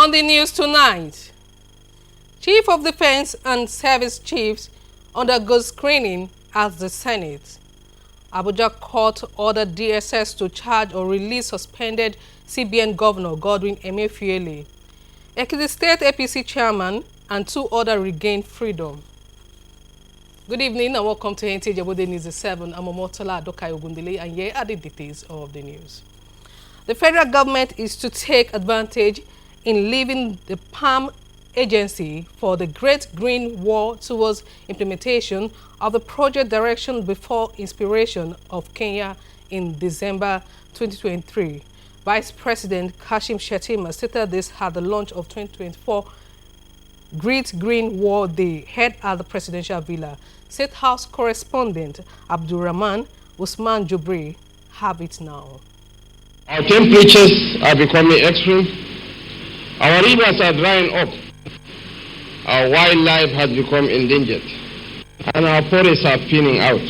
On the news tonight, Chief of Defense and Service Chiefs undergo screening at the Senate. Abuja Court ordered DSS to charge or release suspended CBN Governor Godwin Emefiele. Ekiti State APC Chairman and 2 others regained freedom. Good evening and welcome to NTA Jabode News 7. I'm Omotola Adokai Ogundele and here are the details of the news. The federal government is to take advantage in leaving the PAM agency for the Great Green Wall towards implementation of the project direction before inspiration of Kenya in December 2023. Vice President Kashim Shettima stated this at the launch of 2024 Great Green Wall Day held at the Presidential Villa. State House correspondent Abdulrahman Usman Jubri have it now. Our temperatures are becoming extreme. Our rivers are drying up. Our wildlife has become endangered. And our forests are thinning out.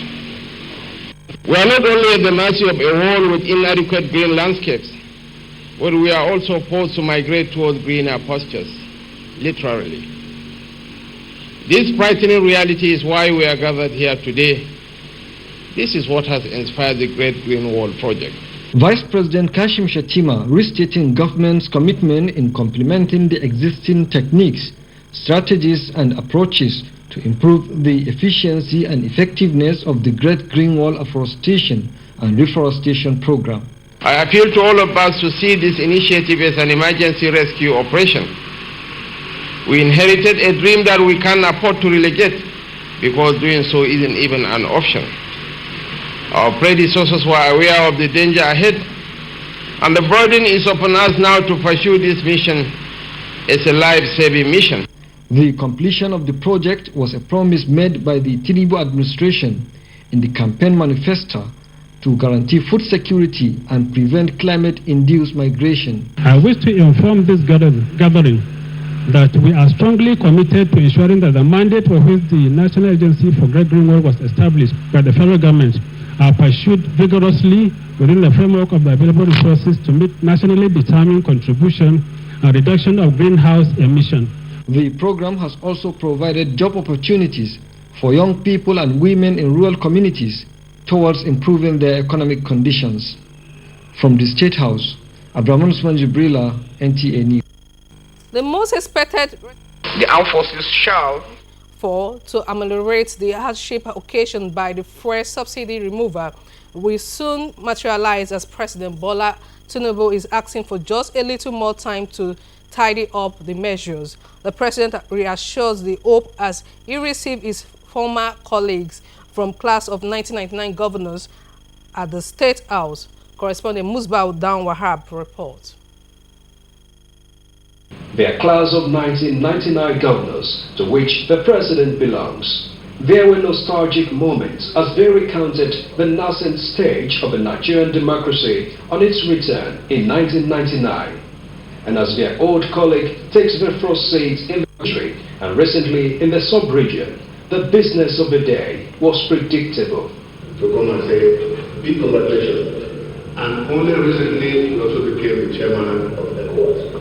We are not only at the mercy of a wall with inadequate green landscapes, but we are also forced to migrate towards greener pastures, literally. This frightening reality is why we are gathered here today. This is what has inspired the Great Green Wall project. Vice President Kashim Shettima restating government's commitment in complementing the existing techniques, strategies and approaches to improve the efficiency and effectiveness of the Great Green Wall afforestation and reforestation program. I appeal to all of us to see this initiative as an emergency rescue operation. We inherited a dream that we can't afford to relegate because doing so isn't even an option. Our predecessors were aware of the danger ahead, and the burden is upon us now to pursue this mission as a life-saving mission. The completion of the project was a promise made by the Tinubu administration in the campaign manifesto to guarantee food security and prevent climate-induced migration. I wish to inform this gathering that we are strongly committed to ensuring that the mandate for which the National Agency for Great Green Wall was established by the federal government are pursued vigorously within the framework of the available resources to meet nationally determined contribution and reduction of greenhouse emission. The program has also provided job opportunities for young people and women in rural communities towards improving their economic conditions. From the State House, Abdulrahman Usman Jibrila, NTA News. The most expected The armed forces shall to ameliorate the hardship occasioned by the fuel subsidy removal will soon materialize as President Bola Tinubu is asking for just a little more time to tidy up the measures. The president reassures the hope as he received his former colleagues from class of 1999 governors at the State House. Correspondent Musbah Dan Wahab reports. Their class of 1999 governors, to which the president belongs. There were nostalgic moments as they recounted the nascent stage of the Nigerian democracy on its return in 1999. And as their old colleague takes the first seat in the country and recently in the sub-region, the business of the day was predictable. To come and say, big congratulations. And only recently he also became the chairman of the court.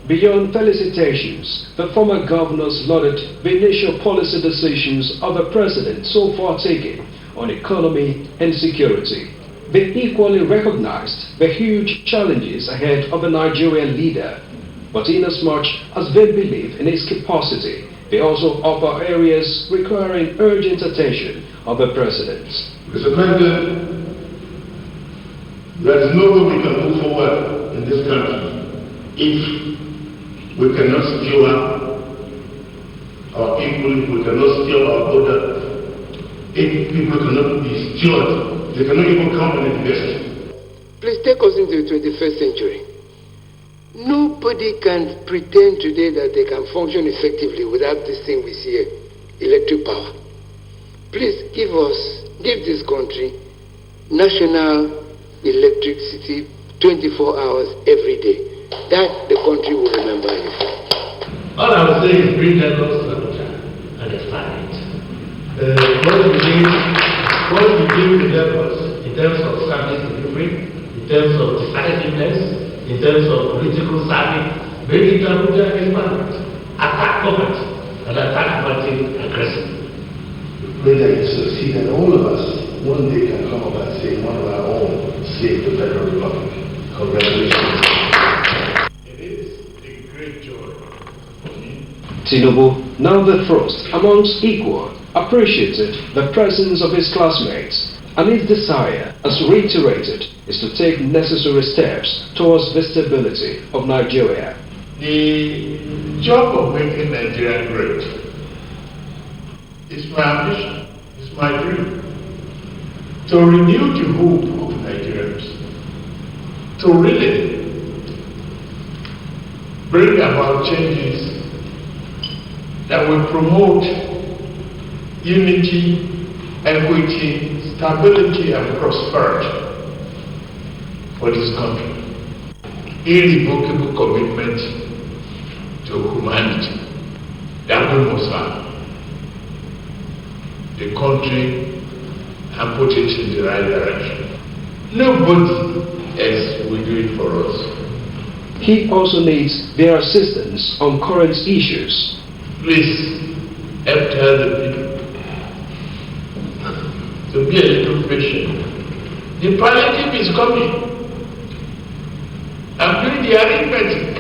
Beyond felicitations, the former governors lauded the initial policy decisions of the president so far taken on economy and security. They equally recognized the huge challenges ahead of the Nigerian leader, but inasmuch as they believe in his capacity, they also offer areas requiring urgent attention of the president. Mr. President, there is no way we can move forward in this country if we cannot secure our people, we cannot secure our border. If people cannot be secured, they cannot even come and invest. Please take us into the 21st century. Nobody can pretend today that they can function effectively without this thing we see here, electric power. Please give this country national electricity 24 hours every day. That the country will remember you. All I would say is bring Lagos to Abuja and expand it. What we do with Lagos in terms of service delivery, in terms of decisiveness, in terms of political savvy, bring it to Abuja and expand it. Attack poverty and attack poverty aggressively. Pray that you succeed, and all of us one day can come up and say one of our own save the Federal Republic. Congratulations. It is a great joy for me. Tinubu, now the first amongst equal, appreciated the presence of his classmates, and his desire, as reiterated, is to take necessary steps towards the stability of Nigeria. The job of making Nigeria great is my ambition, is my dream. To renew the hope of Nigerians, to really bring about changes that will promote unity, equity, stability, and prosperity for this country. Irrevocable commitment to humanity that we must have the country and put it in the right direction. Nobody else will do it for us. He also needs their assistance on current issues. Please help tell the people to be a little patient. The palliative is coming. I'm doing the arithmetic.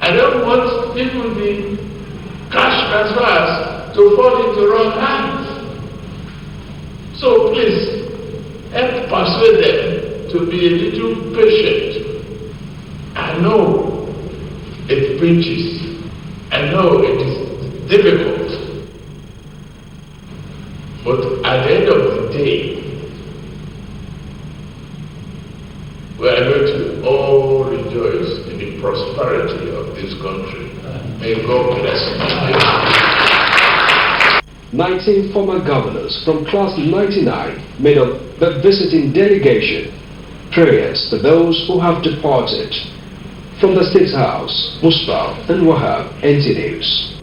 I don't want people the cash transfers to fall into wrong hands. So please help persuade them to be a little patient. I know it pinches. I know it is difficult. But at the end of the day, we are going to all rejoice in the prosperity of this country. May God bless you. 19 former governors from class 99 made up the visiting delegation. Prayers to those who have departed. From the State House, Musbah and Wahab, NT News.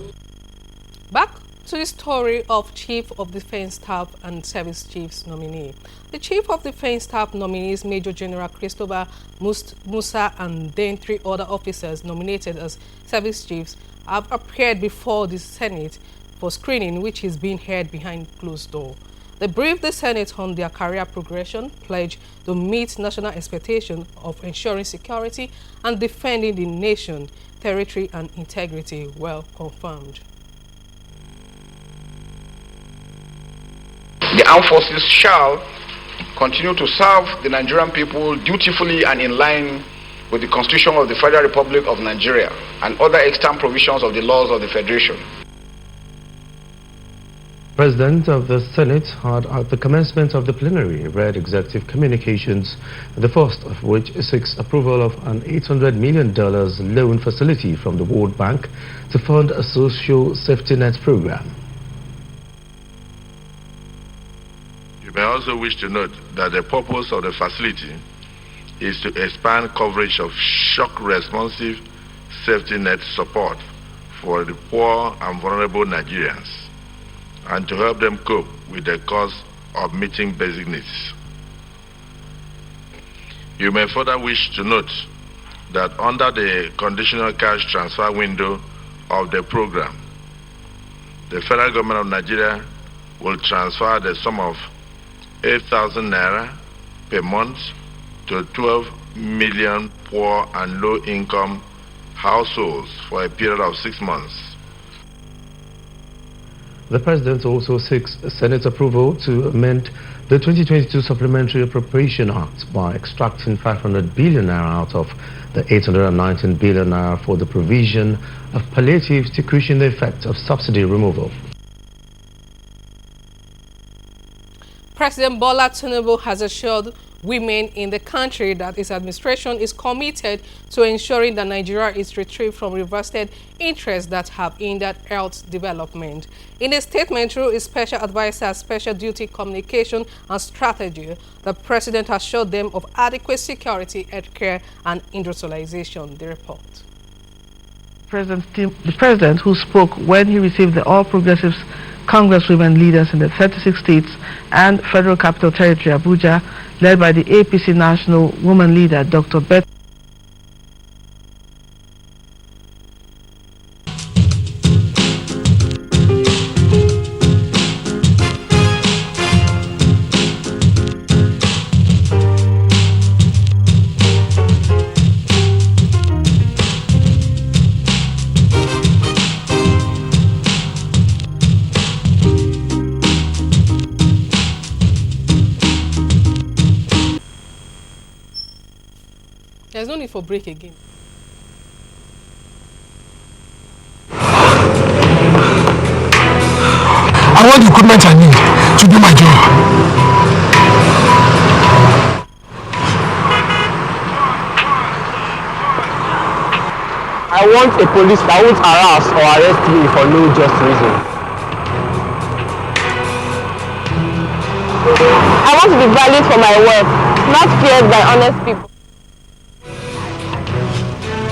Back to the story of Chief of Defense Staff and Service Chiefs nominee. The Chief of Defense Staff nominees, Major General Christopher Musa, and then 3 other officers nominated as service chiefs, have appeared before the Senate for screening, which is being held behind closed door. They briefed the Senate on their career progression, pledged to meet national expectations of ensuring security and defending the nation, territory and integrity. Well confirmed. The armed forces shall continue to serve the Nigerian people dutifully and in line with the Constitution of the Federal Republic of Nigeria and other extant provisions of the laws of the Federation. President of the Senate had at the commencement of the plenary read executive communications, the first of which seeks approval of an $800 million loan facility from the World Bank to fund a social safety net program. You may also wish to note that the purpose of the facility is to expand coverage of shock-responsive safety net support for the poor and vulnerable Nigerians, and to help them cope with the cost of meeting basic needs. You may further wish to note that under the conditional cash transfer window of the program, the federal government of Nigeria will transfer the sum of 8,000 naira per month to 12 million poor and low-income households for a period of 6 months. The President also seeks Senate approval to amend the 2022 Supplementary Appropriation Act by extracting 500 billion naira out of the 819 billion naira for the provision of palliatives to cushion the effect of subsidy removal. President Bola Tinubu has assured women in the country that his administration is committed to ensuring that Nigeria is retrieved from reversed interests that have hindered health development. In a statement through his special advisor, Special Duty Communication and Strategy, the president assured them of adequate security, healthcare and industrialization. The report. The president, who spoke when he received the All Progressives Congresswomen leaders in the 36 states and Federal Capital Territory, Abuja, led by the APC National Woman Leader, Dr. Beth There's no need for break again. I want the equipment I need to do my job. I want a police that won't harass or arrest me for no just reason. I want to be valued for my work, not feared by honest people.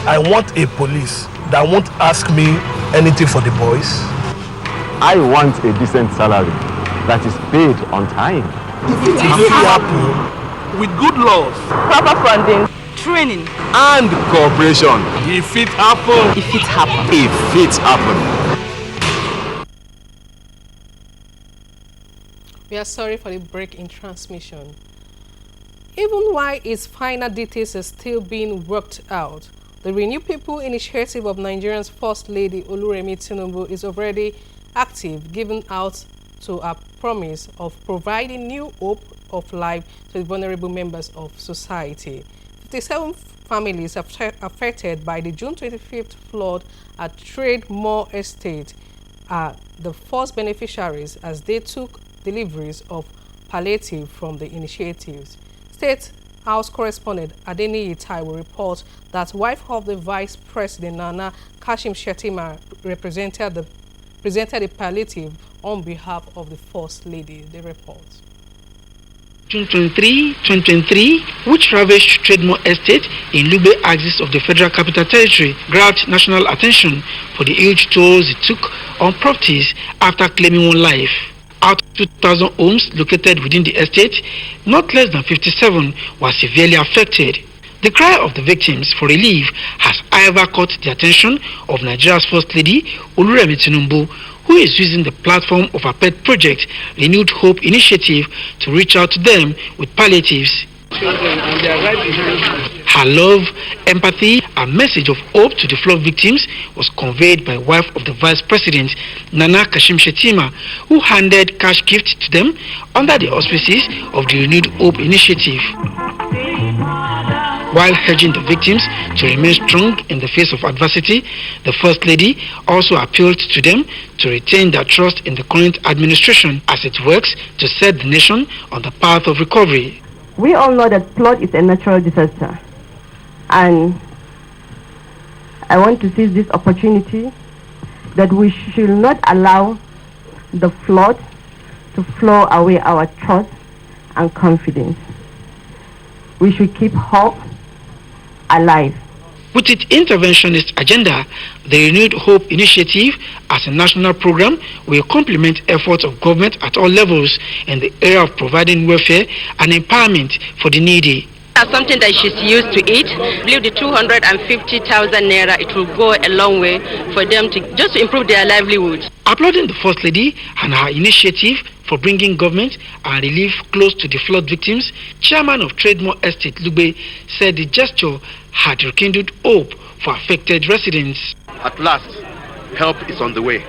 I want a police that won't ask me anything for the boys. I want a decent salary that is paid on time. If it happen with good laws, Proper funding, training, and cooperation. if it happen, if it happens. If it happen. We are sorry for the break in transmission. Even while its final details are still being worked out, the Renew People initiative of Nigeria's First Lady Oluremi Tinubu is already active, giving out to a promise of providing new hope of life to the vulnerable members of society. 57 families affected by the June 25th flood at Trademore Estate are the first beneficiaries as they took deliveries of palliative from the initiatives. State House correspondent Adeniyi Taiwo reports that wife of the Vice President Nana Kashim Shettima presented the palliative on behalf of the First Lady. The report. June 2023, which ravaged Trademore Estate in Lugbe axis of the Federal Capital Territory, grabbed national attention for the huge tolls it took on properties after claiming one life. Out of 2,000 homes located within the estate, not less than 57 were severely affected. The cry of the victims for relief has however caught the attention of Nigeria's First Lady, Oluremi Tinubu, who is using the platform of her pet project, Renewed Hope Initiative, to reach out to them with palliatives. Her love, empathy, and message of hope to the flood victims was conveyed by wife of the Vice President, Nana Kashim Shettima, who handed cash gifts to them under the auspices of the Renewed Hope Initiative. While urging the victims to remain strong in the face of adversity, the First Lady also appealed to them to retain their trust in the current administration as it works to set the nation on the path of recovery. We all know that flood is a natural disaster, and I want to seize this opportunity that we should not allow the flood to flow away our trust and confidence. We should keep hope alive. With its interventionist agenda, the Renewed Hope Initiative as a national program will complement efforts of government at all levels in the area of providing welfare and empowerment for the needy. As something that she's used to eat, I believe the 250,000 naira, it will go a long way for them to just improve their livelihood. Applauding the First Lady and her initiative for bringing government and relief close to the flood victims, Chairman of Trademore Estate Lugbe said the gesture had rekindled hope for affected residents. At last, help is on the way.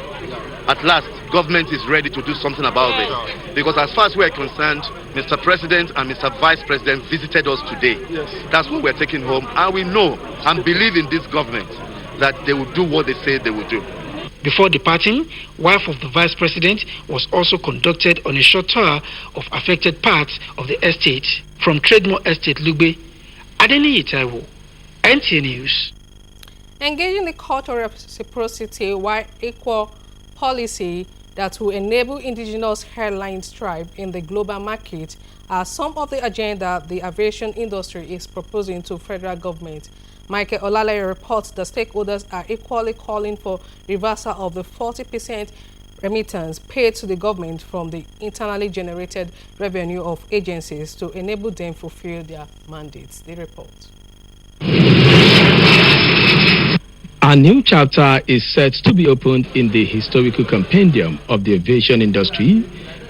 At last, government is ready to do something about this. Because as far as we are concerned, Mr. President and Mr. Vice President visited us today. Yes. That's what we're taking home. And we know and believe in this government that they will do what they say they will do. Before departing, wife of the Vice President was also conducted on a short tour of affected parts of the estate. From Trademore Estate Lugbe, Adeniyi Taiwo, NTA News. Engaging the culture of reciprocity while equal policy that will enable indigenous airlines thrive in the global market are some of the agenda the aviation industry is proposing to federal government. Michael Olaleye reports the stakeholders are equally calling for reversal of the 40% remittance paid to the government from the internally generated revenue of agencies to enable them fulfill their mandates. They report. A new chapter is set to be opened in the historical compendium of the aviation industry,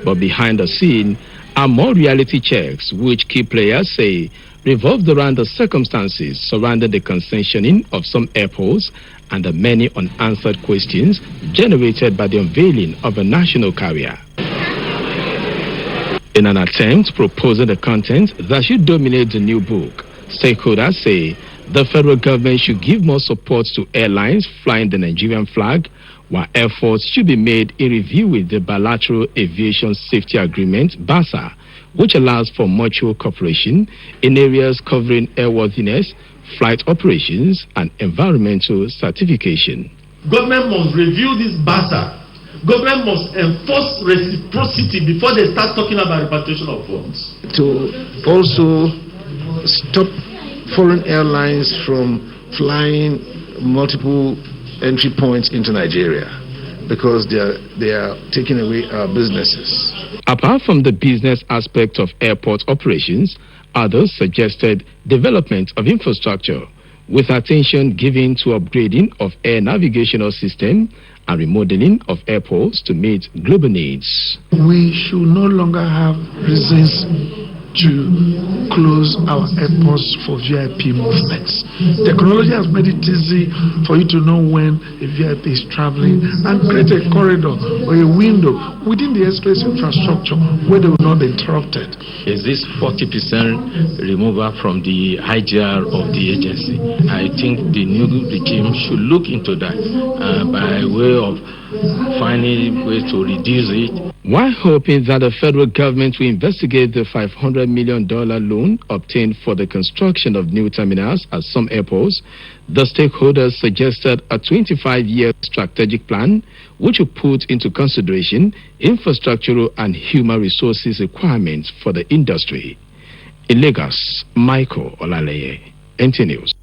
but behind the scene are more reality checks which key players say revolved around the circumstances surrounding the concessioning of some airports and the many unanswered questions generated by the unveiling of a national carrier. In an attempt proposing the content that should dominate the new book, stakeholders say The federal government should give more support to airlines flying the Nigerian flag, while efforts should be made in review with the Bilateral Aviation Safety Agreement, BASA, which allows for mutual cooperation in areas covering airworthiness, flight operations, and environmental certification. Government must review this BASA. Government must enforce reciprocity before they start talking about repatriation of funds. To also stop foreign airlines from flying multiple entry points into Nigeria, because they are taking away our businesses. Apart from the business aspect of airport operations, others suggested development of infrastructure with attention given to upgrading of air navigational system and remodeling of airports to meet global needs. We should no longer have reasons to close our airports for VIP movements. Technology has made it easy for you to know when a VIP is traveling and create a corridor or a window within the airspace infrastructure where they will not be interrupted. Is this 40% removal from the IGR of the agency? I think the new regime should look into that by way of finding ways to reduce it. While hoping that the federal government will investigate the $500 million loan obtained for the construction of new terminals at some airports, the stakeholders suggested a 25-year strategic plan which will put into consideration infrastructural and human resources requirements for the industry. In Lagos, Michael Olaleye, NT News.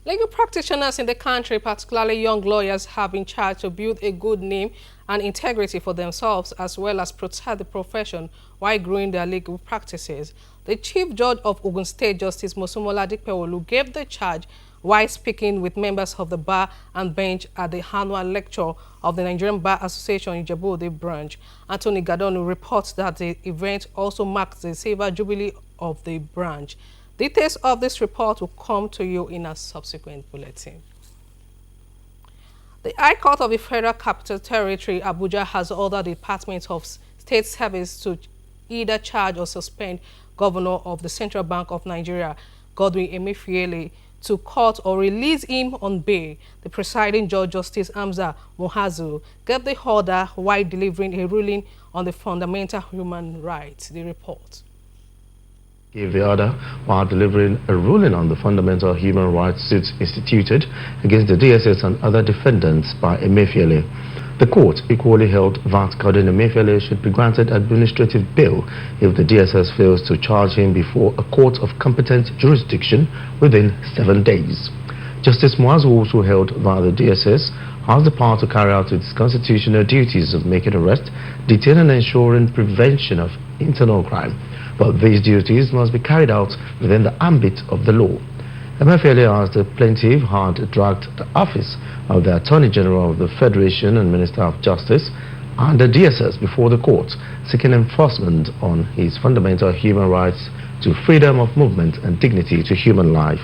Legal practitioners in the country, particularly young lawyers, have been charged to build a good name and integrity for themselves, as well as protect the profession while growing their legal practices. The Chief Judge of Ogun State, Justice Mosumola Dikpewolu, gave the charge while speaking with members of the bar and bench at the annual lecture of the Nigerian Bar Association in Ijebu-Ode branch. Anthony Gadonu reports that the event also marks the silver jubilee of the branch. Details of this report will come to you in a subsequent bulletin. The High Court of the Federal Capital Territory, Abuja, has ordered the Department of State Service to either charge or suspend Governor of the Central Bank of Nigeria, Godwin Emefiele, to court or release him on bail. The presiding judge, Justice Hamza Muazu, gave the order while delivering a ruling on the fundamental human rights. The report. Gave the order while delivering a ruling on the fundamental human rights suits instituted against the DSS and other defendants by Emefiele. The court equally held that Godwin Emefiele should be granted administrative bail if the DSS fails to charge him before a court of competent jurisdiction within 7 days. Justice Muazu also held that the DSS has the power to carry out its constitutional duties of making arrest, detaining and ensuring prevention of internal crime. But these duties must be carried out within the ambit of the law. Emefiele, as the plaintiff, had dragged the office of the Attorney General of the Federation and Minister of Justice and the DSS before the court, seeking enforcement on his fundamental human rights to freedom of movement and dignity to human life.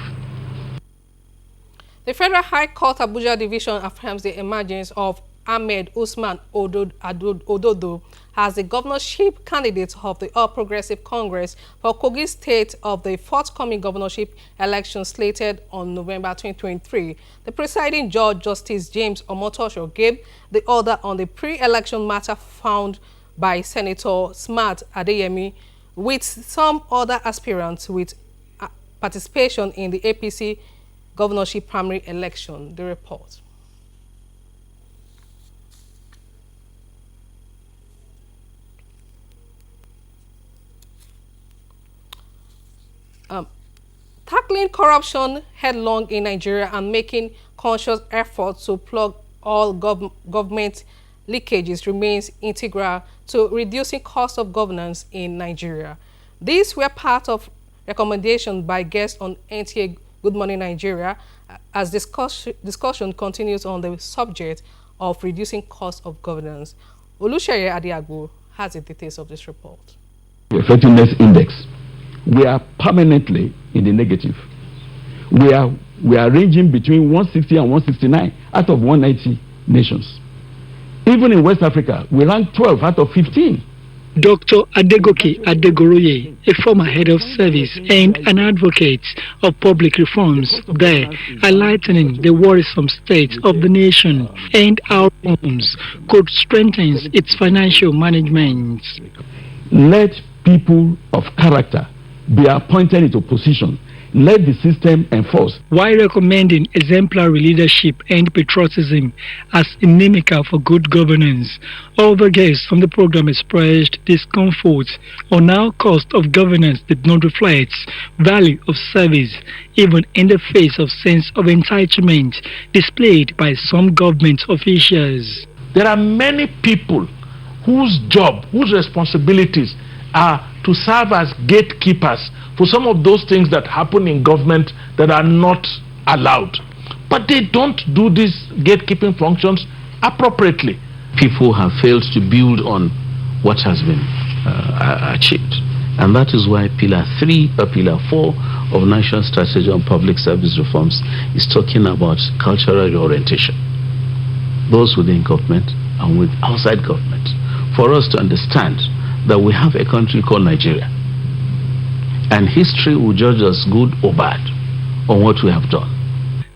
The Federal High Court Abuja Division affirms the emergence of Ahmed Usman Ododo as the governorship candidate of the All Progressive Congress for Kogi State of the forthcoming governorship election slated on November 2023. The presiding judge, Justice James Omotosho, gave the order on the pre-election matter found by Senator Smart Adeyemi with some other aspirants with participation in the APC governorship primary election. The report. Tackling corruption headlong in Nigeria and making conscious efforts to plug all government leakages remains integral to reducing cost of governance in Nigeria. These were part of recommendations by guests on NTA Good Morning Nigeria as discussion continues on the subject of reducing cost of governance. Oluseye Adiagbo has the details of this report. The effectiveness index, we are permanently in the negative. We are ranging between 160 and 169 out of 190 nations. Even in West Africa, we rank 12 out of 15. Dr. Adegoke Adegoroye, a former head of service and an advocate of public reforms there, highlighting the worrisome state of the nation and how homes could strengthen its financial management. Let people of character be appointed into position. Let the system enforce. While recommending exemplary leadership and patriotism as inimical for good governance, other guests from the program expressed discomfort on how cost of governance did not reflect value of service, even in the face of sense of entitlement displayed by some government officials. There are many people whose job, whose responsibilities are to serve as gatekeepers for some of those things that happen in government that are not allowed. But they don't do these gatekeeping functions appropriately. People have failed to build on what has been achieved. And that is why Pillar 3 or Pillar 4 of National Strategy on Public Service Reforms is talking about cultural reorientation. Those within government and with outside government. For us to understand that we have a country called Nigeria. And history will judge us good or bad on what we have done.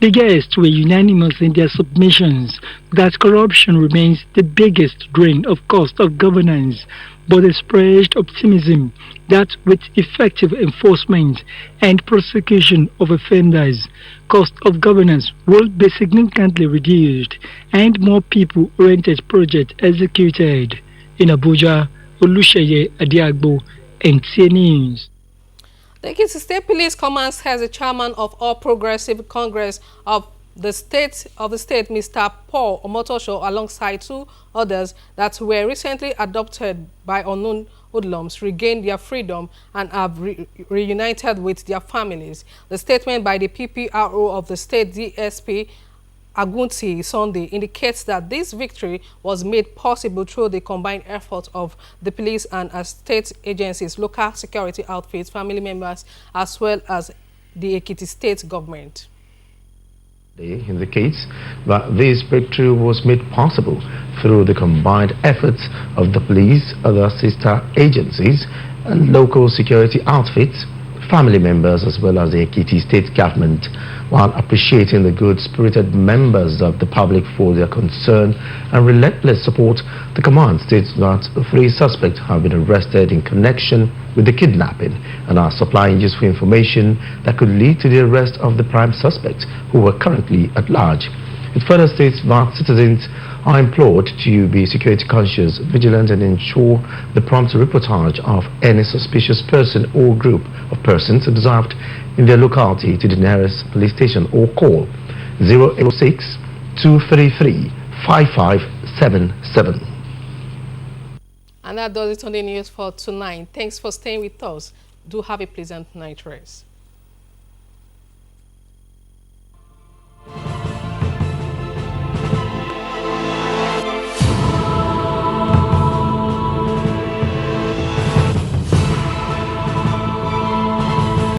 The guests were unanimous in their submissions that corruption remains the biggest drain of cost of governance, but expressed optimism that with effective enforcement and prosecution of offenders, cost of governance will be significantly reduced and more people-oriented projects executed. In Abuja, Olusheye Adiagbo, NTA News. The Ekiti State Police Command has a chairman of All Progressive Congress of the state, Mr. Paul Omotosho, alongside two others that were recently adopted by unknown hoodlums, regained their freedom and have reunited with their families. The statement by the PPRO of the state DSP Agunti Sunday indicates that this victory was made possible through the combined effort of the police and state agencies, local security outfits, family members, as well as the Ekiti state government. It indicates that this breakthrough was made possible through the combined efforts of the police, other sister agencies, and local security outfits, family members, as well as the Ekiti state government, while appreciating the good-spirited members of the public for their concern and relentless support. The command states that 3 suspects have been arrested in connection with the kidnapping and are supplying useful information that could lead to the arrest of the prime suspects, who are currently at large. It further states that citizens are implored to be security conscious, vigilant, and ensure the prompt reportage of any suspicious person or group of persons observed in their locality to the nearest police station or call 086 233 5577. And that does it on the news for tonight. Thanks for staying with us. Do have a pleasant night rest.